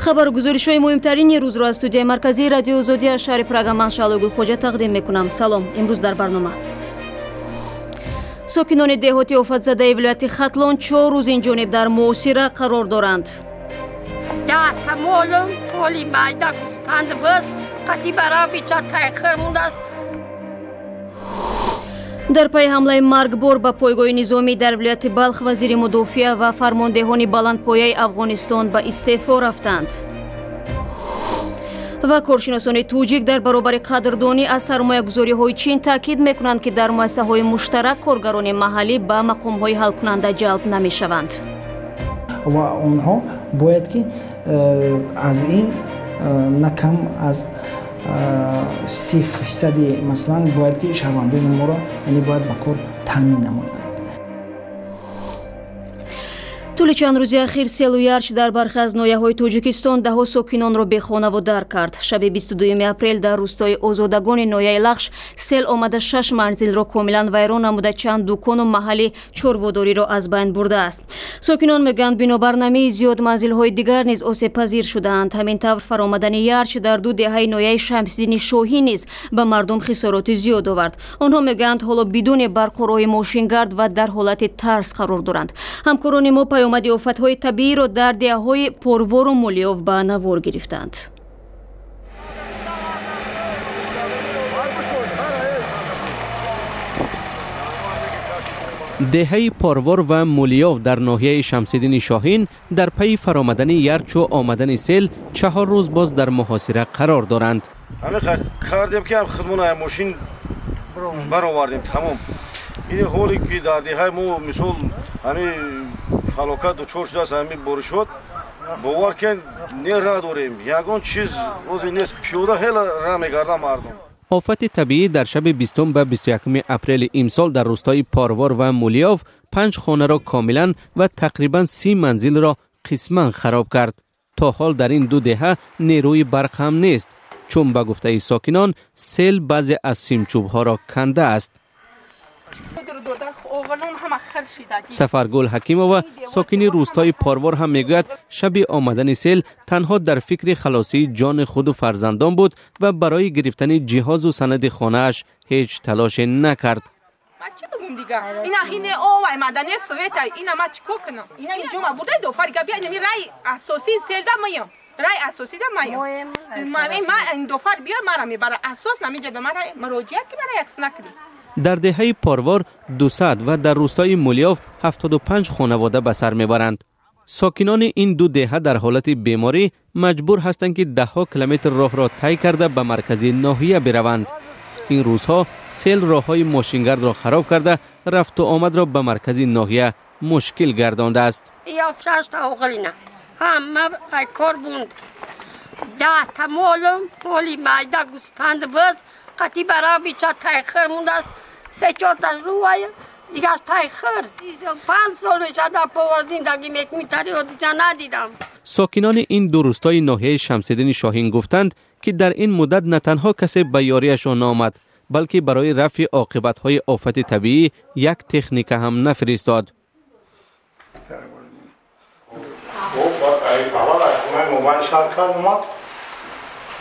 хабаргузоришҳои муҳимтарини рӯзро аз студияи марказии радиои озодӣ аз шаҳри Прага ман Шаълои Гулхоҷа тақдим мекунам. Салом. имрӯз дар барнома сокинони деҳоти офатзадаи вилояти Хатлон 4 рӯз инҷониб дар муҳосира қарор доранд. дар пайи ҳамлаи маргбор ба пойгоҳи низомӣ дар вилояти Балх вазири мудофиа ва фармондеҳони баландпояи Афғонистон ба истеъфо рафтанд. ва коршиносони тоҷик дар баробари қадрдонӣ аз сармоягузориҳои чин таъкид мекунанд ки дар муассисаҳои муштарак коргарони маҳаллӣ ба мақомҳои ҳалкунанда ҷалб намешаванд. ва онҳо бояд ки аз ин накам аз 30% масалан бояд ки шаҳрвандони моро яъне бояд ба кор таъмин намоянд. тӯли чанд рӯзи ахир селу ярч дар бархе аз ноҳияҳои Тоҷикистон даҳо сокинонро бехонаводар кард. шаби 22 апрел дар рӯстои озодагони ноҳияи Лахш сел омада 6 манзилро комилан вайрон намуда чанд дукону маҳалли чорводориро аз байн бурдааст. сокинон мегӯянд бинобар намии зиёд манзилҳои дигар низ осебпазир шудаанд. ҳамин тавр фаромадани ярч дар 2 деҳаи ноҳияи Шамсиддини Шоҳӣ низ ба мардум хисороти зиёд овард. онҳо мегӯянд ҳоло бидуни барқорои мошингард ва дар ҳолати тарс қарор доранд. ҳамкорони мо омади офатҳои табииро дар деҳаҳои Порвору Мулиёв ба навор гирифтанд. деҳаи Порвор ва Мулиёв дар ноҳияи Шамсиддини Шоҳин дар пайи фаромадани ярчу омадани сел 4 рӯз боз дар муҳосира қарор доранд. кардем ки худмонаи мошин баровардем тамом. ин ҳоле ки дар деҳаи мо мисол ҳалокат дучор шудааст ҳамин боришот бовар кен не ра дорем. ягон чиз ози нест. пиёда ҳела ра мегардам мардум. офати табиӣ дар шаби 20 ба 21 апрели имсол дар рӯстои Порвор ва Мулиёв 5 хонаро комилан ва тақрибан 30 манзилро қисман хароб кард. то ҳол дар ин 2 деҳа нерӯи барқ ҳам нест, чун ба гуфтаи сокинон сел баъзе аз симчӯбҳоро канда аст. сафаргул ҳакимова сокини рӯстои Порвор ҳам мегӯяд шаби омадани сел танҳо дар фикри халосии ҷони худу фарзандон буд ва барои гирифтани ҷиҳозу санади хонааш ҳеҷ талоше накард. дар деҳаи Порвор 200 ва дар рӯстои Мулиёв 75 хонавода ба сар мебаранд. сокинони ин 2 деҳа дар ҳолати беморӣ маҷбур ҳастанд ки 10 километр роҳро тай карда ба маркази ноҳия бираванд. ин рӯзҳо сел роҳҳои мошингардро хароб карда рафту омадро ба маркази ноҳия мушкил гардондааст. قطی برای بیچه تایخر مونده است 3-4 تا روی دیگه تایخر 5 سال میشه در پاور زندگی میتاری و دیگه ندیدم. ساکنان این 2 روستای ناحیه شمسدین شاهین گفتند که در این مدت نه تنها کسی به یاریشان آمد بلکه برای رفع عاقبت‌های آفت طبیعی یک تکنیک هم نفرستاد.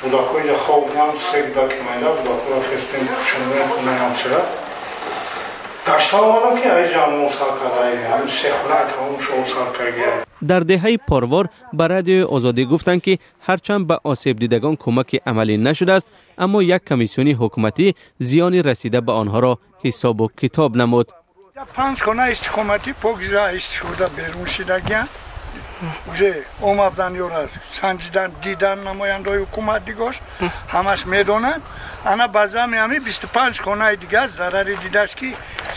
Удакоҷа хобнам сегда ки майда удакора хистем чунмен кунам сира гаштаванам ки ай ҷамъ саркадай ҳам се хунай тамом шо саркаги. дар деҳаи Порвор ба радиои озодӣ гуфтанд ки ҳарчанд ба осебдидагон кӯмаки амалӣ нашудааст, аммо як комиссиони ҳукуматӣ зиёни расида ба онҳоро ҳисобу китоб намуд. 5 хона истиқоматӣ покиза истифода берун шудагиянд. уже омадан ёрад санҷидан дидан намояндаҳои ҳукумат дигош ҳамаш медонанд. ана баъзами ҳами 25 хонаи дигар зарари дидааст ки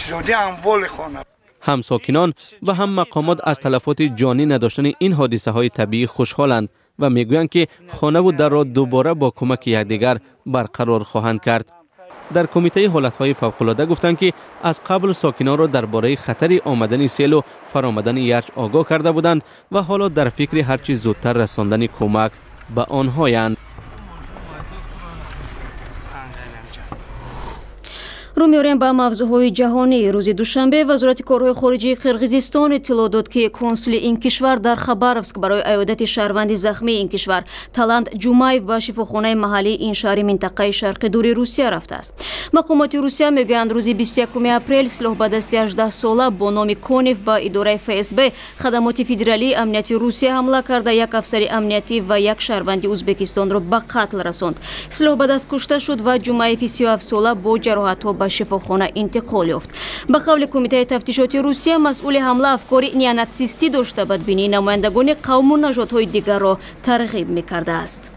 зиёди амволи хона. ҳам сокинон ва ҳам мақомот аз талафоти ҷонӣ надоштани ин ҳодисаҳои табиӣ хушҳоланд ва мегӯянд ки хонаву дарро дубора бо кӯмаки якдигар барқарор хоҳанд кард. дар кумитаи ҳолатҳои фавқулода гуфтанд ки аз қабл сокинонро дар бораи хатари омадани селу фаромадани ярч огоҳ карда буданд ва ҳоло дар фикри ҳарчи зудтар расондани кӯмак ба онҳоянд. رو می‌آوریم به موضوعهای جهانی. روز دوشنبه وزارت کارهای خارجی قرغیزستان اطلاع داد که کنسول این کشور در خباروسک برای عیادت شهروند زخمی این کشور تالند جمایف به شفاخانه محلی این شهر منطقه شرق دوری روسیه رفته است. مقامات روسیه میگویند روز 21 اپریل سلاح به دست 18 ساله با نام کونیف به اداره ФСБ خدمات فدرالی امنیتی روسیه حمله کرده یک افسری امنیتی و یک شهروند ازبکستان را به قتل رساند. سلاح به دست کشته شد و جمایف 37 ساله با جراحت‌ها به شفاخانه انتقال یافت. به قول کمیته تفتیشاتی روسیه مسئول حمله افکاری نیوناتسیستی داشته بدبینی نمایندگان قوم و نژادهای دیگر را ترغیب می‌کرده است.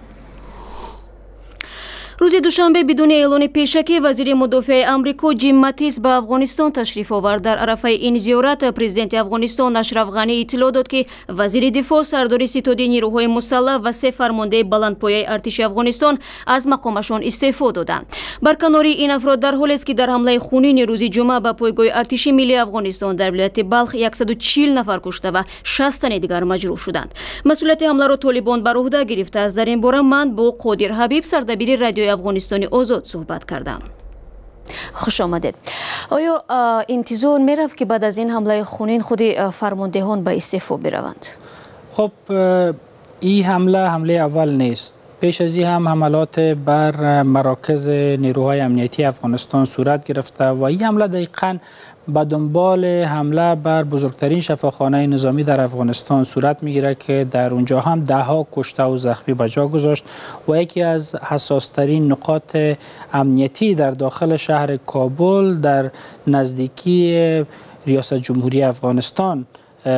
روز دوشنبه بدون اعلان پیشکی وزیر مدافع آمریکا جیم ماتیس به افغانستان تشریف آورد. در عرفه این زیارت پرزیدنت افغانستان اشرف غنی اطلاع داد که وزیر دفاع سردار ستاد نیروهای مسلح و 3 فرمانده بلندپایه ارتش افغانستان از مقامشان استعفا دادند. برکناری این افراد در حالی است که در حمله خونین روز جمعه به پایگاه ارتش ملی افغانستان در ولایت بلخ 140 نفر کشته و 60 تن دیگر مجروح شدند. مسئولیت حمله را طالبان بر عهده گرفته است. در این باره من با قادر حبیب سردبیر رادیو افغانستانی آزاد صحبت کردم. خوش آمدید. آیا انتظار می‌رفت که بعد از این حمله خونین خود فرماندهان به استعفا بروند؟ خب این حمله اول نیست. پیش از این هم حملات بر مراکز نیروهای امنیتی افغانستان صورت گرفته و این حمله دقیقاً به دنبال حمله بر بزرگترین شفاخانه نظامی در افغانستان صورت میگیره که در اونجا هم دهها کشته و زخمی به جا گذاشت و یکی از حساسترین نقاط امنیتی در داخل شهر کابل در نزدیکی ریاست جمهوری افغانستان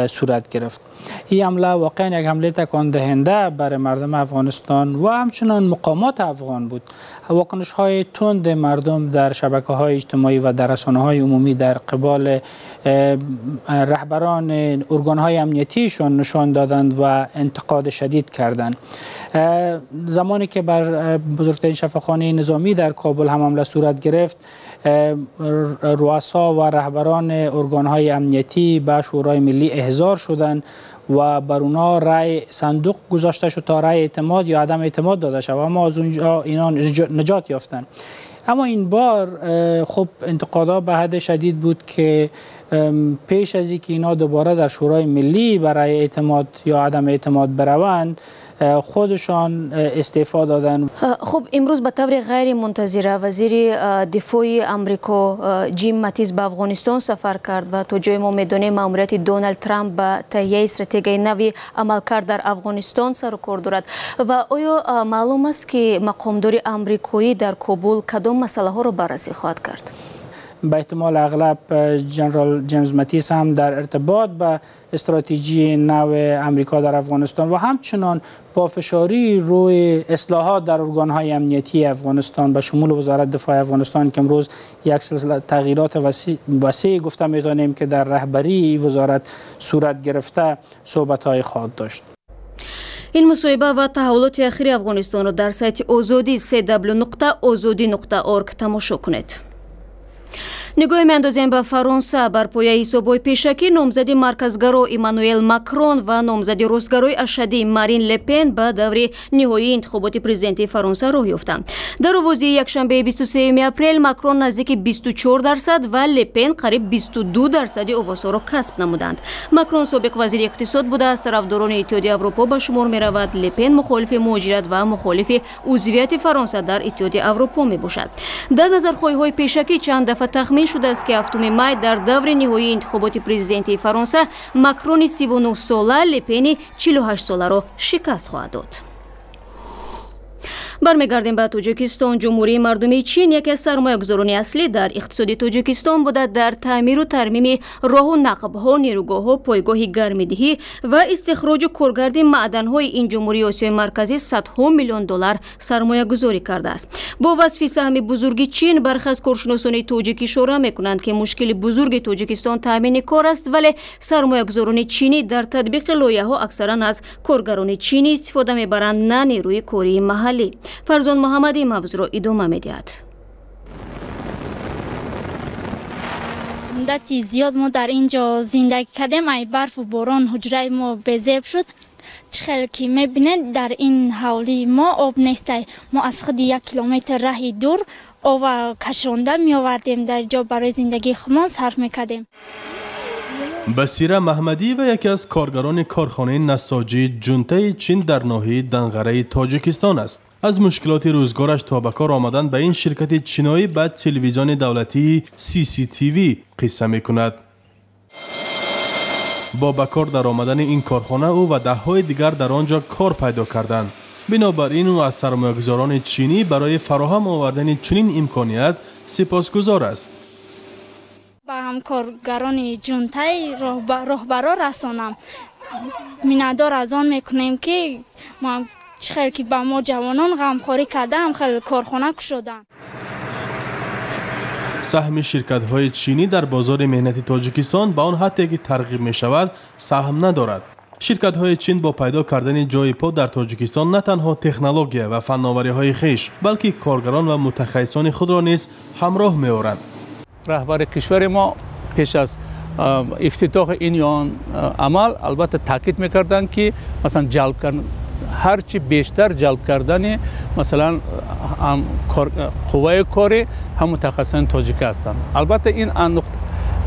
صورت گرفت. این حمله واقعا یک حمله تکان دهنده برای مردم افغانستان و همچنان مقامات افغان بود. واکنش های تند مردم در شبکه های اجتماعی و در رسانه های عمومی در قبال رهبران ارگان های امنیتیشون نشان دادند و انتقاد شدید کردند. زمانی که بر بزرگترین شفاخانه نظامی در کابل هم حمله صورت گرفت، رؤسا و رهبران ارگان های امنیتی به شورای ملی احضار شدند و بر اونا رأی صندوق گذاشته شد تا رأی اعتماد یا عدم اعتماد داده شد و اما از اونجا اینا نجات یافتند. اما این بار خب انتقادها به حد شدید بود که پیش از اینکه اینا دوباره در شورای ملی برای اعتماد یا عدم اعتماد بروند خودشان استعفا دادن. خب امروز به طور غیر منتظره وزیر دفاع آمریکا جیم ماتیس به افغانستان سفر کرد و تا جای ما میدانیم ماموریت دونالد ترامپ به تهیه استراتژی نوی عملکرد در افغانستان سر و کار دارد و آیا معلوم است که مقامدار آمریکایی در کابل کدام مسئله ها را بررسی خواهد کرد؟ به احتمال اغلب جنرال جیمز ماتیس هم در ارتباط به استراتژی نو امریکا در افغانستان و همچنان پافشاری روی اصلاحات در ارگان‌های امنیتی افغانستان به شمول وزارت دفاع افغانستان که امروز یک سلسله تغییرات وسیع گفته می‌توانیم که در رهبری وزارت صورت گرفته صحبت‌های خواهد داشت. این مصاحبه و تحولات اخیر افغانستان را در سایت آزادی www.azadi.org تماشا کنید. نگاه میاندازیم به فرانسه. بر پایه حساب‌های پیشکی نامزد مرکزگرا ایمانوئل ماکرون و نامزد راستگرای اشدی مارین لپن به دور نهایی انتخابات پرزیدنتی فرانسه راه یافتند. در آوازی یکشنبه 23 اپریل ماکرون نزدیک 24% و لپن قریب 22% آوازها را کسب نمودند. ماکرون سابق وزیر اقتصاد بوده است. طرفداران اتحادیه اروپا به شمار می‌رود. لپن مخالف مهاجرت و مخالف عضویت فرانسه در اتحادیه اروپا میباشد. در نظرخواهی‌های پیشکی چند دفعه تخمین شده است که 7 می در دور نهایی انتخابات پرزیدنتی فرانسه ماکرون 39 ساله لپن 48 ساله را شکست خواهد داد. برمیگردیم به تاجیکستان. جمهوری مردمی چین یکی از سرمایه‌گذاران اصلی در اقتصاد تاجیکستان بوده. در تعمیر و ترمیم راه و نقب‌ها، نیروگاه‌ها، پایگاه گرم‌دهی و استخراج کارگرد معدن‌های این جمهوری آسیای مرکزی صدها میلیون دلار سرمایه‌گذاری کرده است. با وصف سهم بزرگ چین برخی از کارشناسان تاجیک اشاره می‌کنند که مشکل بزرگ تاجیکستان تامین کار است، ولی سرمایه‌گذاران چینی در تطبیق لایحه‌ها اکثرا از کارگران چینی استفاده می‌برند نه نیروی کاری محلی. فرزان محمدی موضوع را ادامه می‌دهد. مدتی زیاد ما در اینجا زندگی کردیم. ای برف و باران حجره ما بزیب شد. چخیل که میبینید در این حولی ما آب نیسته. ما از خود 1 کیلومتر راه دور آب کشانده می آوردیم در جا برای زندگی خودمان صرف میکردیم. بصیره محمدی و یکی از کارگران کارخانه نساجی جونته چین در ناحیه دنغره تاجیکستان است. از مشکلات روزگارش تا به کار آمدن به این شرکت چینایی به تلویزیون دولتی CCTV قصه میکند. با به کار در آمدن این کارخانه او و ده‌های دیگر در آنجا کار پیدا کردند. بنابراین او از سرمایه‌گذاران چینی برای فراهم آوردن چنین امکانیت سپاسگزار است. با همکارگران جونته راهبرا رسانم میندار از آن میکنیم که ما چخیل که با ما جوانان غمخوری کرده هم خیلی کارخانه کشودن. سهم شرکت‌های چینی در بازار مهنتی تاجیکستان به آن حدی که ترغیب می‌شود سهم ندارد. شرکت‌های چین با پیدا کردن جای پا در تاجیکستان نه تنها تکنولوژی و فناوری‌های خویش بلکه کارگران و متخصصان خود را نیز همراه می‌آورند. رهبر کشور ما پیش از افتتاح این عمل البته تاکید می‌کردند که مثلا جلب کردن هرچی بیشتر جلب کردن مثلا قوه کاری هم متخصصان تاجیک هستند. البته این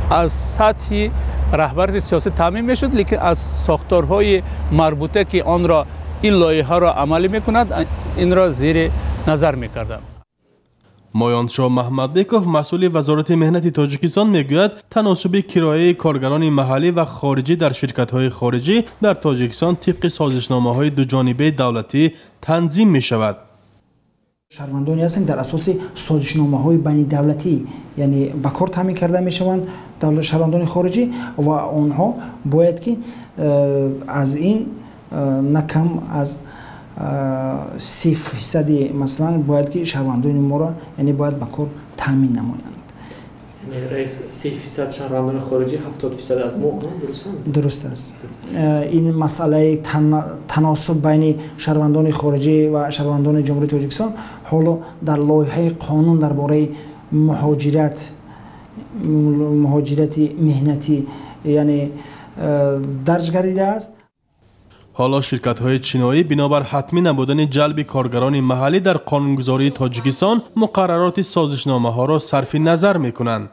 از سطح رهبری سیاسی تامین میشد، لیکن از ساختارهای مربوطه که آن را این لایحه را عملی میکند این را زیر نظر میکردند. مایانشاه محمدبکوف مسئول وزارت مهنت تاجیکستان میگوید تناسب کرایه کارگران محلی و خارجی در شرکت‌های خارجی در تاجیکستان طبق سازشنامه‌های دوجانبه دولتی تنظیم می‌شود. شهروندانی هستند در اساس سازشنامه‌های بین دولتی یعنی به کار تامین کرده می‌شوند شهروندان خارجی و آنها باید که از این نکم از 30% مثلا باید که شهروندان ما را یعنی باید به کار تامین نمایند. یعنی رئیس 30% شهروندان خارجی 70% از ما درست است. این مسئله تناسب بین شهروندان خارجی و شهروندان جمهوری تاجیکستان حالا در لایحه قانون درباره مهاجرت مهنتی یعنی درج گردیده است. حالا شرکت‌های چینایی بنابر حتمی نبودن جلب کارگران محلی در قانونگذاری تاجیکستان مقررات سازشنامه‌ها را صرف نظر می‌کنند.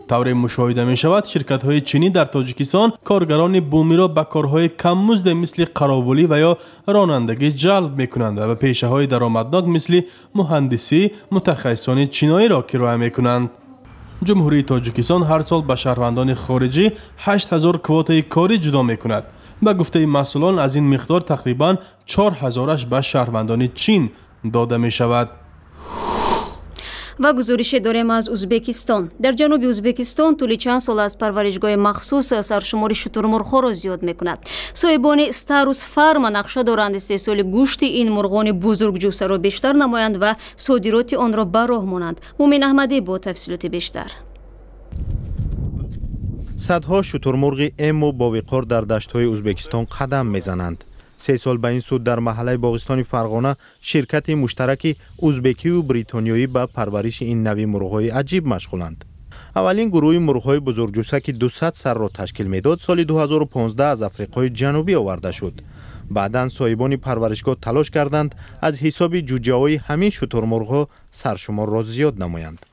طور مشاهده می‌شود شرکت‌های چینی در تاجیکستان کارگران بومی را به کارهای کم مزد مثل قراولی و یا رانندگی جلب می‌کنند و به پیشه‌های درآمدناک مثل مهندسی متخصصان چینایی را کرایه می‌کنند. جمهوری تاجیکستان هر سال به شهروندان خارجی 8000 کوتای کاری جدا می‌کند. به گفته مسئولان از این مقدار تقریباً 4000 به شهروندان چین داده می شود. و گزارش داریم از ازبکستان. در جنوب ازبکستان طول چند سال از پرورشگاه مخصوص سرشمار شترمرغ‌ها را زیاد می‌کند. صاحبان ستاروس فارم نقشه دارند استحصال گوشت این مرغان بزرگجوسه را بیشتر نمایند و صادرات آن را به راه مانند. مومن احمدی با تفصیلات بیشتر. صدها شترمرغ امو با وقار در دشت‌های ازبکستان قدم میزنند. 3 سال به این سود در محله باغستان فرغانه شرکت مشترک ازبکی و بریتانیایی به پرورش این نوع مرغ‌های عجیب مشغولند. اولین گروه مرغ‌های بزرگجوسه که 200 سر را تشکیل میداد سال 2015 از افریقای جنوبی آورده شد. بعداً صاحبان پرورشگاه تلاش کردند از حساب جوجه‌های همین شترمرغ‌ها سرشمار را زیاد نمایند.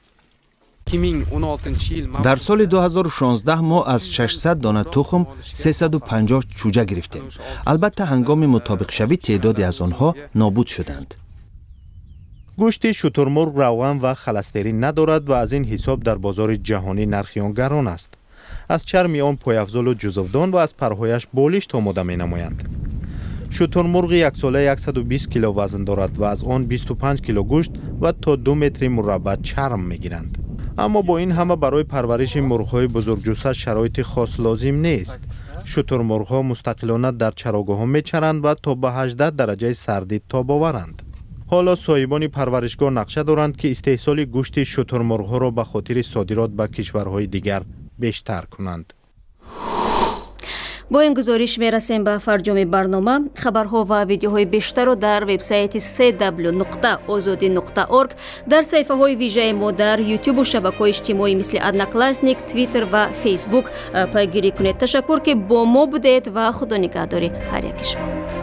در سال 2016 ما از 600 دانه تخم 350 چوجه گرفتیم. البته هنگام مطابق شوی تعدادی از آنها نابود شدند. گوشت شترمرغ روغن و خلسترین ندارد و از این حساب در بازار جهانی نرخ آن گران است. از چرم آن پایافزال و جزودان و از پرهایش بالشت آماده می نمایند. شترمرغ یک ساله 120 کیلو وزن دارد و از آن 25 کیلو گوشت و تا 2 متر مربع چرم می گیرند. اما با این همه برای پرورش مرغ‌های بزرگجوسه شرایط خاص لازم نیست. شترمرغ‌ها مستقلانه در چراگاه‌ها می‌چرند و تا به 18 درجه سردی تاب آورند. حالا صاحبان پرورشگاه نقشه دارند که استحصال گوشت شترمرغ‌ها را به خاطر صادرات به کشورهای دیگر بیشتر کنند. با این گزارش میرسیم به فرجام برنامه. خبرها و ویدیوهای بیشتر رو در وبسایت www.azadi.org در صفحه های ویژه ما در یوتیوب و شبکه‌های اجتماعی مثل ادناکلاسنیک، توییتر و فیسبوک پیگیری کنید. تشکر که با ما بودید و خدا نگهدار هر یک شما.